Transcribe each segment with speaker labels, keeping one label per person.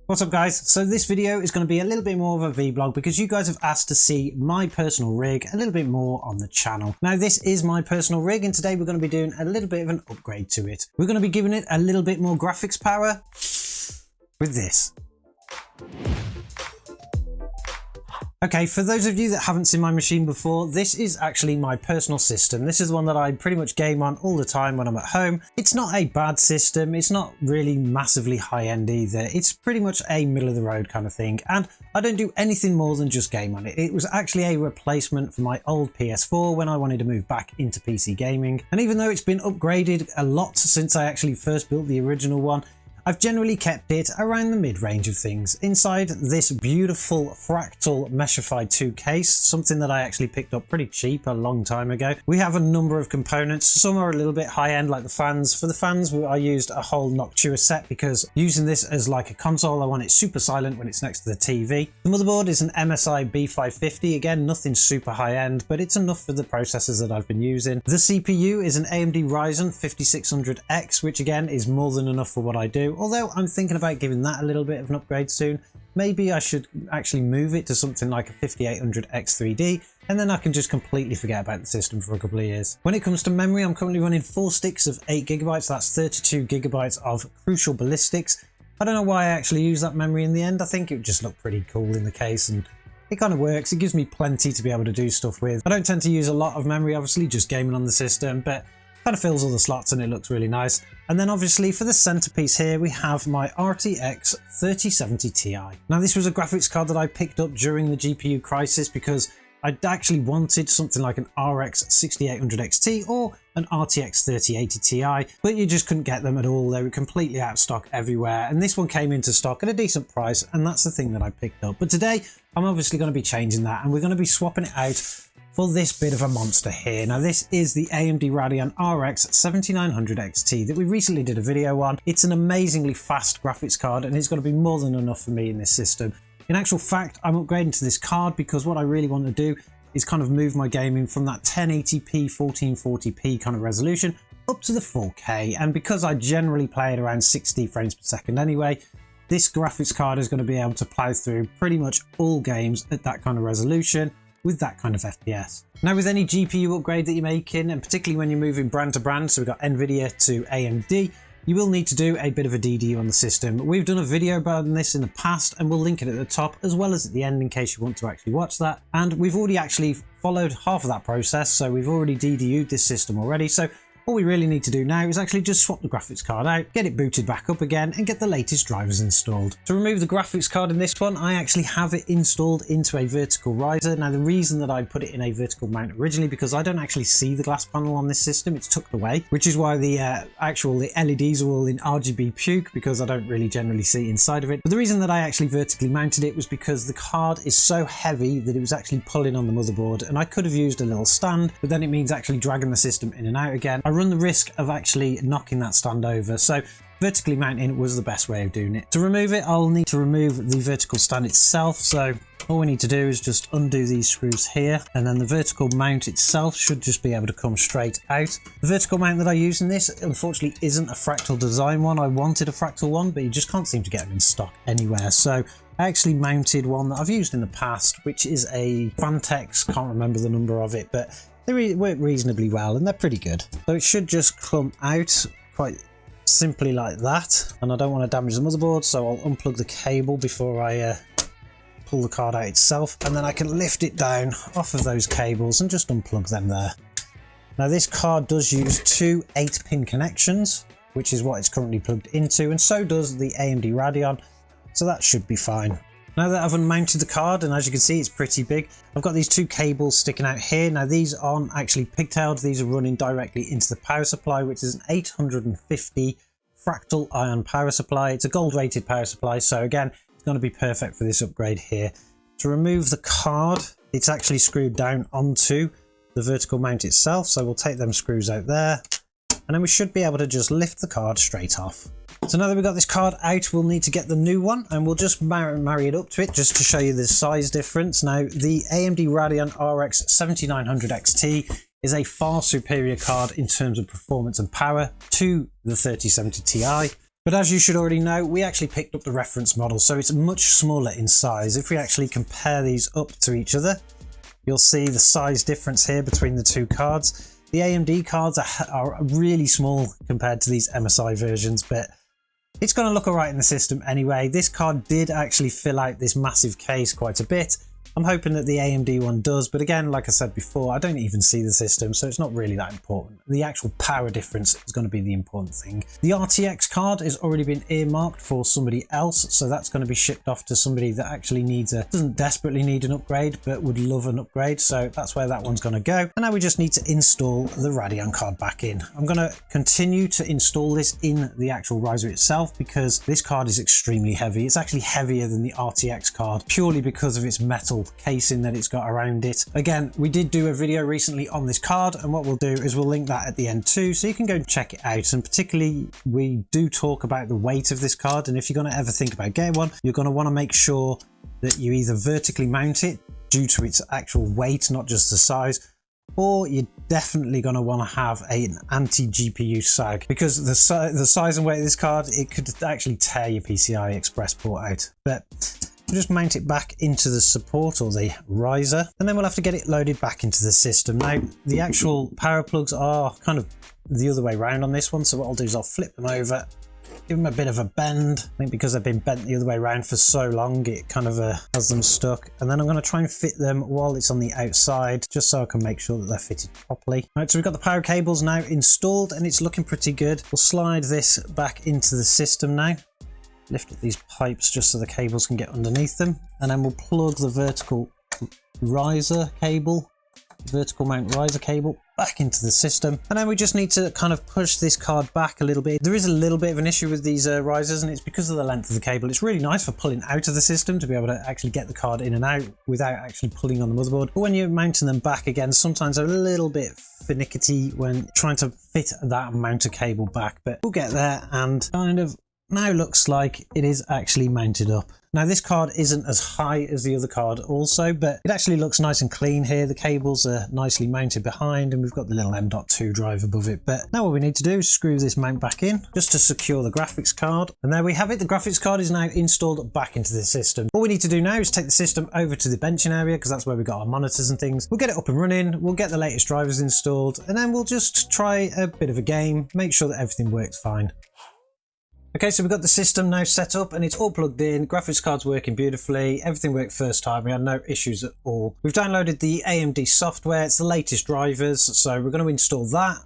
Speaker 1: What's up guys? So this video is going to be a little bit more of a vlog because you guys have asked to see my personal rig a little bit more on the channel. Now this is my personal rig and today we're going to be doing a little bit of an upgrade to it. We're going to be giving it a little bit more graphics power with this. Okay, for those of you that haven't seen my machine before, this is actually my personal system. This is the one that I pretty much game on all the time when I'm at home. It's not a bad system. It's not really massively high-end either. It's pretty much a middle-of-the-road kind of thing, and I don't do anything more than just game on it. It was actually a replacement for my old PS4 when I wanted to move back into PC gaming, and even though it's been upgraded a lot since I actually first built the original one, I've generally kept it around the mid-range of things. Inside this beautiful fractal meshified 2 case, something that I actually picked up pretty cheap a long time ago, we have a number of components. Some are a little bit high-end like the fans. For the fans I used a whole Noctua set because using this as like a console I want it super silent when it's next to the TV. The motherboard is an MSI B550, again nothing super high-end but it's enough for the processors that I've been using. The CPU is an AMD Ryzen 5600X, which again is more than enough for what I do. Although I'm thinking about giving that a little bit of an upgrade soon. Maybe I should actually move it to something like a 5800X 3D and then I can just completely forget about the system for a couple of years. When it comes to memory, I'm currently running 4 sticks of 8GB, that's 32GB of Crucial Ballistics. I don't know why I actually use that memory in the end. I think it would just look pretty cool in the case and it kind of works. It gives me plenty to be able to do stuff with. I don't tend to use a lot of memory, obviously, just gaming on the system, but kind of fills all the slots and it looks really nice. And then obviously for the centerpiece here we have my RTX 3070 Ti. Now this was a graphics card that I picked up during the GPU crisis because I actually wanted something like an RX 6800 XT or an RTX 3080 Ti, but you just couldn't get them at all. They were completely out of stock everywhere, and this one came into stock at a decent price, and that's the thing that I picked up. But today I'm obviously going to be changing that and we're going to be swapping it out for this bit of a monster here. Now this is the AMD Radeon RX 7900 XT that we recently did a video on. It's an amazingly fast graphics card and it's going to be more than enough for me in this system. In actual fact, I'm upgrading to this card because what I really want to do is kind of move my gaming from that 1080p 1440p kind of resolution up to the 4K, and because I generally play at around 60 frames per second anyway, this graphics card is going to be able to plow through pretty much all games at that kind of resolution with that kind of FPS. Now with any GPU upgrade that you're making, and particularly when you're moving brand to brand, so we've got NVIDIA to AMD, you will need to do a bit of a DDU on the system. We've done a video about this in the past and we'll link it at the top as well as at the end in case you want to actually watch that. And we've already actually followed half of that process, so we've already DDU'd this system already. So all we really need to do now is actually just swap the graphics card out, get it booted back up again and get the latest drivers installed. To remove the graphics card in this one, I actually have it installed into a vertical riser. Now the reason that I put it in a vertical mount originally because I don't actually see the glass panel on this system, it's tucked away, which is why the LEDs are all in RGB puke because I don't really generally see inside of it. But the reason that I actually vertically mounted it was because the card is so heavy that it was actually pulling on the motherboard, and I could have used a little stand, but then it means actually dragging the system in and out again. I run the risk of actually knocking that stand over, so vertically mounting it was the best way of doing it. To remove it, I'll need to remove the vertical stand itself, so all we need to do is just undo these screws here, and then the vertical mount itself should just be able to come straight out. The vertical mount that I use in this unfortunately isn't a fractal design one. I wanted a fractal one, but you just can't seem to get them in stock anywhere, so I actually mounted one that I've used in the past, which is a Fantex, can't remember the number of it, but they work reasonably well and they're pretty good. So it should just come out quite simply like that, and I don't want to damage the motherboard, so I'll unplug the cable before I pull the card out itself, and then I can lift it down off of those cables and just unplug them there. Now this card does use 2 8-pin connections, which is what it's currently plugged into, and so does the AMD Radeon, so that should be fine. Now that I've unmounted the card, and as you can see it's pretty big, I've got these 2 cables sticking out here. Now these aren't actually pigtailed, these are running directly into the power supply, which is an 850 fractal ion power supply. It's a gold rated power supply, so again it's going to be perfect for this upgrade here. To remove the card, it's actually screwed down onto the vertical mount itself, so we'll take them screws out there and then we should be able to just lift the card straight off. So now that we've got this card out, we'll need to get the new one, and we'll just marry it up to it just to show you the size difference. Now the AMD Radeon RX 7900 XT is a far superior card in terms of performance and power to the 3070 Ti. But as you should already know, we actually picked up the reference model, so it's much smaller in size. If we actually compare these up to each other, you'll see the size difference here between the two cards. The AMD cards are really small compared to these MSI versions, but it's going to look alright in the system anyway. This card did actually fill out this massive case quite a bit. I'm hoping that the AMD one does, but again, like I said before, I don't even see the system, so it's not really that important. The actual power difference is going to be the important thing. The RTX card has already been earmarked for somebody else, so that's going to be shipped off to somebody that actually doesn't desperately need an upgrade, but would love an upgrade, so that's where that one's going to go. And now we just need to install the Radeon card back in. I'm going to continue to install this in the actual riser itself because this card is extremely heavy. It's actually heavier than the RTX card purely because of its metal casing that it's got around it. Again, we did do a video recently on this card, and what we'll do is we'll link that at the end too, so you can go and check it out. And particularly, we do talk about the weight of this card, and if you're going to ever think about getting one, you're going to want to make sure that you either vertically mount it due to its actual weight, not just the size, or you're definitely going to want to have an anti-GPU sag, because the size and weight of this card, it could actually tear your PCI Express port out. But we'll just mount it back into the support or the riser, and then we'll have to get it loaded back into the system. Now, the actual power plugs are kind of the other way around on this one, so what I'll do is I'll flip them over, give them a bit of a bend. I think because they've been bent the other way around for so long, it kind of has them stuck. And then I'm going to try and fit them while it's on the outside, just so I can make sure that they're fitted properly. Right, so we've got the power cables now installed, and it's looking pretty good. We'll slide this back into the system now. Lift up these pipes just so the cables can get underneath them, and then we'll plug the vertical riser cable, vertical mount riser cable back into the system. And then we just need to kind of push this card back a little bit. There is a little bit of an issue with these risers, and it's because of the length of the cable. It's really nice for pulling out of the system to be able to actually get the card in and out without actually pulling on the motherboard. But when you're mounting them back again, sometimes they're a little bit finicky when trying to fit that amount of cable back, but we'll get there, and kind of now looks like it is actually mounted up. Now, this card isn't as high as the other card also, but it actually looks nice and clean here. The cables are nicely mounted behind, and we've got the little M.2 drive above it. But now what we need to do is screw this mount back in just to secure the graphics card. And there we have it. The graphics card is now installed back into the system. All we need to do now is take the system over to the benching area, because that's where we've got our monitors and things. We'll get it up and running. We'll get the latest drivers installed, and then we'll just try a bit of a game, make sure that everything works fine. Okay, so we've got the system now set up and it's all plugged in. Graphics card's working beautifully. Everything worked first time. We had no issues at all. We've downloaded the AMD software. It's the latest drivers. So we're going to install that,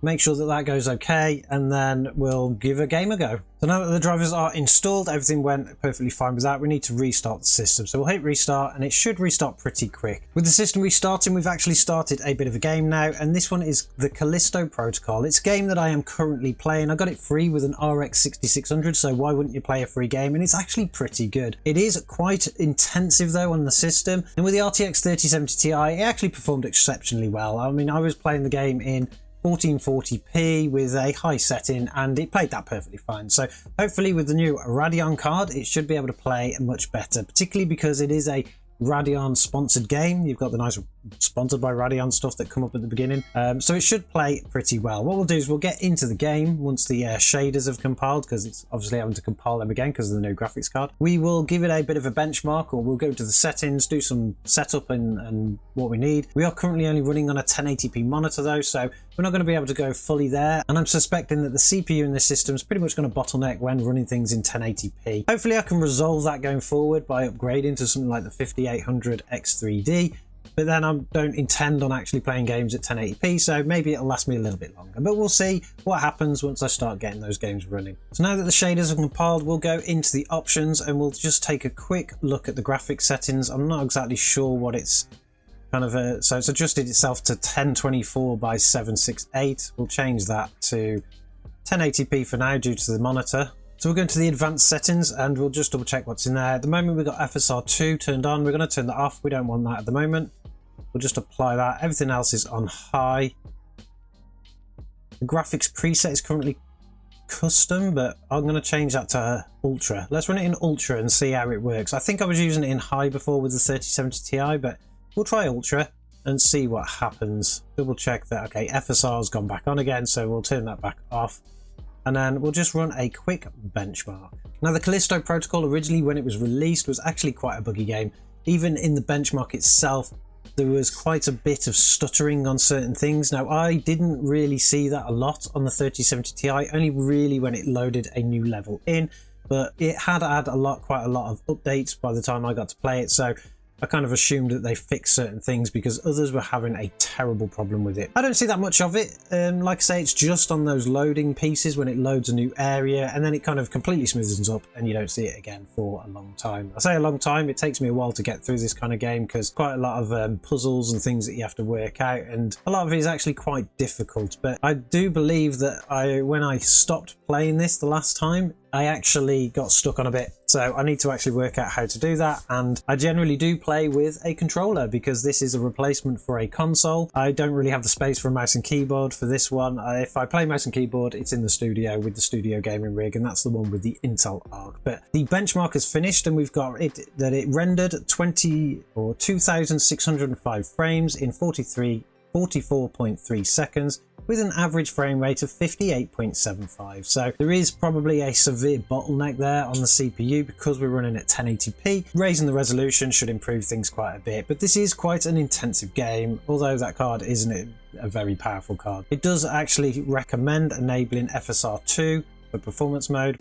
Speaker 1: make sure that that goes okay, and then we'll give a game a go. So now that the drivers are installed, everything went perfectly fine with that. We need to restart the system. So we'll hit restart, and it should restart pretty quick. With the system restarting, we've actually started a bit of a game now, and this one is the Callisto Protocol. It's a game that I am currently playing. I got it free with an RX 6600, so why wouldn't you play a free game? And it's actually pretty good. It is quite intensive though on the system, and with the RTX 3070 Ti, it actually performed exceptionally well. I mean, I was playing the game in 1440p with a high setting, and it played that perfectly fine. So hopefully with the new Radeon card, it should be able to play much better, particularly because it is a Radeon sponsored game. You've got the nice sponsored by Radeon stuff that come up at the beginning, so it should play pretty well. What we'll do is we'll get into the game once the shaders have compiled, because it's obviously having to compile them again because of the new graphics card. We will give it a bit of a benchmark, or we'll go to the settings, do some setup and what we need. We are currently only running on a 1080p monitor though, so we're not going to be able to go fully there, and I'm suspecting that the CPU in this system is pretty much going to bottleneck when running things in 1080p. Hopefully I can resolve that going forward by upgrading to something like the 5800 X3D, but then I don't intend on actually playing games at 1080p, so maybe it'll last me a little bit longer. But we'll see what happens once I start getting those games running. So now that the shaders are compiled, we'll go into the options and we'll just take a quick look at the graphics settings. I'm not exactly sure what it's kind of so it's adjusted itself to 1024 by 768. We'll change that to 1080p for now due to the monitor. So we'll go into the advanced settings and we'll just double check what's in there. At the moment we've got FSR2 turned on. We're going to turn that off. We don't want that at the moment. We'll just apply that. Everything else is on high. The graphics preset is currently custom, but I'm going to change that to ultra. Let's run it in ultra and see how it works. I think I was using it in high before with the 3070 Ti, but we'll try ultra and see what happens. Double check that, okay, FSR has gone back on again, so we'll turn that back off. and then we'll just run a quick benchmark. Now the Callisto Protocol originally when it was released was actually quite a buggy game. Even in the benchmark itself, there was quite a bit of stuttering on certain things. Now I didn't really see that a lot on the 3070 Ti, only really when it loaded a new level in, but it had quite a lot of updates by the time I got to play it, so I kind of assumed that they fixed certain things because others were having a terrible problem with it. I don't see that much of it. Like I say, it's just on those loading pieces when it loads a new area, and then it kind of completely smoothens up and you don't see it again for a long time. I say a long time, it takes me a while to get through this kind of game because quite a lot of puzzles and things that you have to work out, and a lot of it is actually quite difficult. But I do believe that when I stopped playing this the last time, I actually got stuck on a bit, so I need to actually work out how to do that. And I generally do play with a controller because this is a replacement for a console. I don't really have the space for a mouse and keyboard for this one. If I play mouse and keyboard, it's in the studio with the studio gaming rig, and that's the one with the Intel Arc. But the benchmark is finished, and we've got it that it rendered 2,605 frames in 44.3 seconds, with an average frame rate of 58.75. So there is probably a severe bottleneck there on the CPU because we're running at 1080p. Raising the resolution should improve things quite a bit, but this is quite an intensive game, although that card isn't a very powerful card. It does actually recommend enabling FSR2 for performance mode.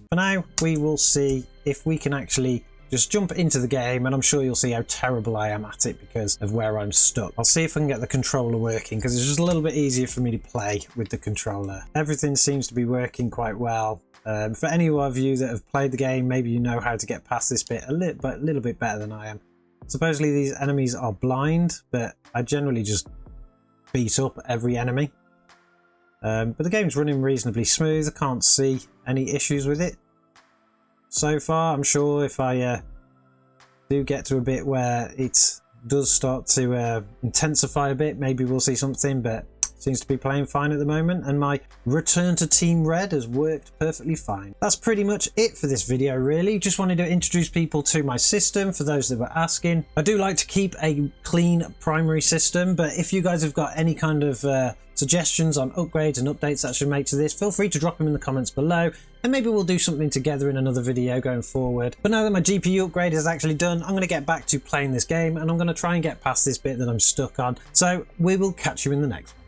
Speaker 1: For now, we will see if we can actually just jump into the game, and I'm sure you'll see how terrible I am at it because of where I'm stuck. I'll see if I can get the controller working because it's just a little bit easier for me to play with the controller. Everything seems to be working quite well. For any of you that have played the game, maybe you know how to get past this bit a little bit better than I am. Supposedly these enemies are blind, but I generally just beat up every enemy. But the game's running reasonably smooth. I can't see any issues with it so far. I'm sure if I do get to a bit where it does start to intensify a bit, maybe we'll see something, but seems to be playing fine at the moment, and my return to Team Red has worked perfectly fine. That's pretty much it for this video really. Just wanted to introduce people to my system for those that were asking. I do like to keep a clean primary system, but if you guys have got any kind of suggestions on upgrades and updates that I should make to this, feel free to drop them in the comments below, and maybe we'll do something together in another video going forward. But now that my GPU upgrade is actually done, I'm going to get back to playing this game, and I'm going to try and get past this bit that I'm stuck on. So we will catch you in the next one.